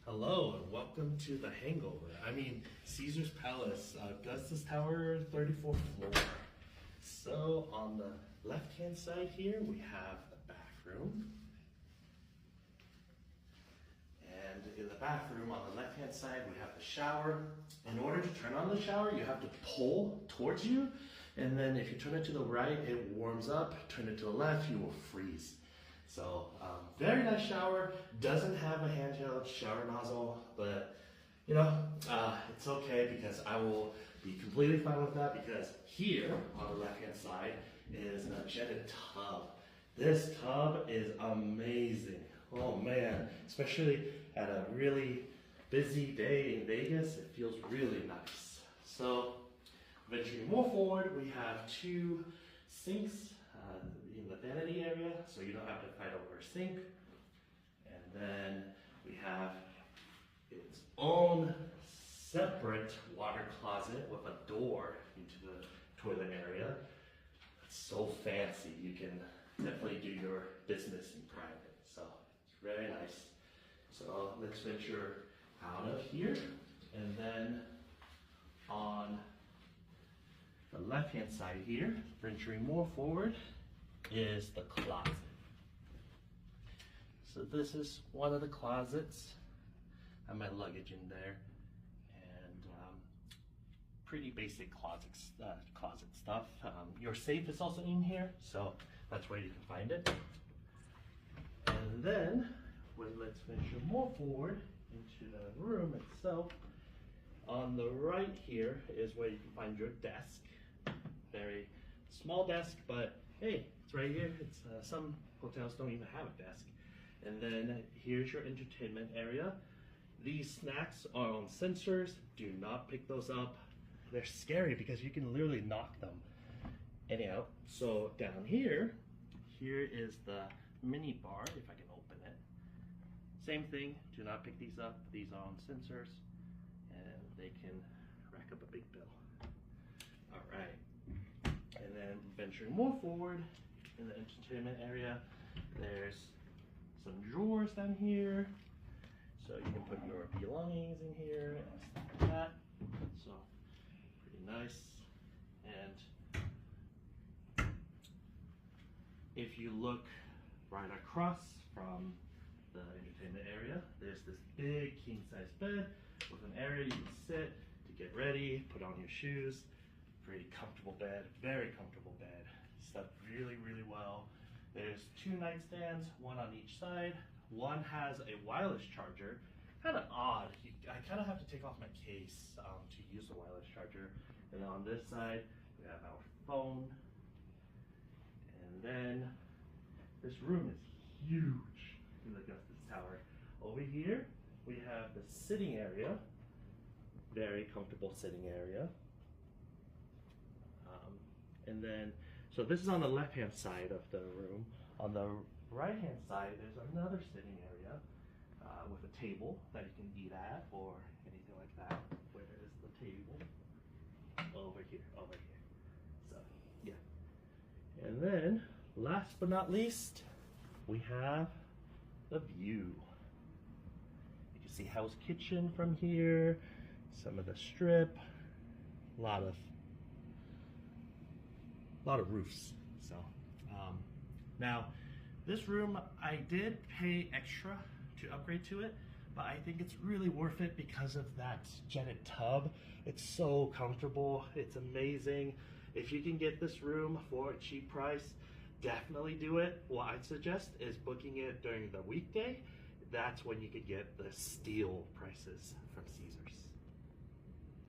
Hello and welcome to the Hangover. Caesar's Palace, Augustus Tower, 34th floor. So on the left-hand side here, we have the bathroom. And in the bathroom, on the left-hand side, we have the shower. In order to turn on the shower, you have to pull towards you. And then if you turn it to the right, it warms up. Turn it to the left, you will freeze. So very nice shower. Doesn't have a handheld shower nozzle, but it's okay because I will be completely fine with that, because here on the left-hand side is a jetted tub. This tub is amazing. Oh man, especially at a really busy day in Vegas, it feels really nice. So venturing more forward, we have two sinks in the vanity area, so you don't have to fight over a sink. And then we have its own separate water closet with a door into the toilet area. It's so fancy. You can definitely do your business in private. So it's very nice. So let's venture out of here. And then on the left-hand side here, venturing more forward, is the closet. So this is one of the closets. I have my luggage in there, and pretty basic closet stuff. Your safe is also in here, so that's where you can find it. And then, let's venture more forward into the room itself. On the right here is where you can find your desk. Very small desk, but hey, it's right here. It's some hotels don't even have a desk. And then here's your entertainment area. These snacks are on sensors. Do not pick those up. They're scary because you can literally knock them. Anyhow, so down here is the mini bar, if I can open it. Same thing, do not pick these up. These are on sensors and they can rack up a big bill. All right. And then venturing more forward in the entertainment area, there's some drawers down here. So you can put your belongings in here and stuff like that. So pretty nice. And if you look right across from the entertainment area, there's this big king-size bed with an area you can sit to get ready, put on your shoes. Pretty comfortable bed, very comfortable bed. Slept really, really well. There's two nightstands, one on each side. One has a wireless charger. Kind of odd. I kind of have to take off my case to use the wireless charger. And then on this side, we have our phone. And then this room is huge in the Augustus Tower. Over here, we have the sitting area. Very comfortable sitting area. And then, so this is on the left-hand side of the room. On the right-hand side, there's another sitting area with a table that you can eat at or anything like that. Where is the table? Over here. So, yeah. And then, last but not least, we have the view. You can see Hell's Kitchen from here, some of the strip, a lot of roofs. So now this room, I did pay extra to upgrade to it, but I think it's really worth it because of that jetted tub. It's so comfortable. It's amazing. If you can get this room for a cheap price, definitely do it. What I'd suggest is booking it during the weekday. That's when you could get the steal prices from Caesars.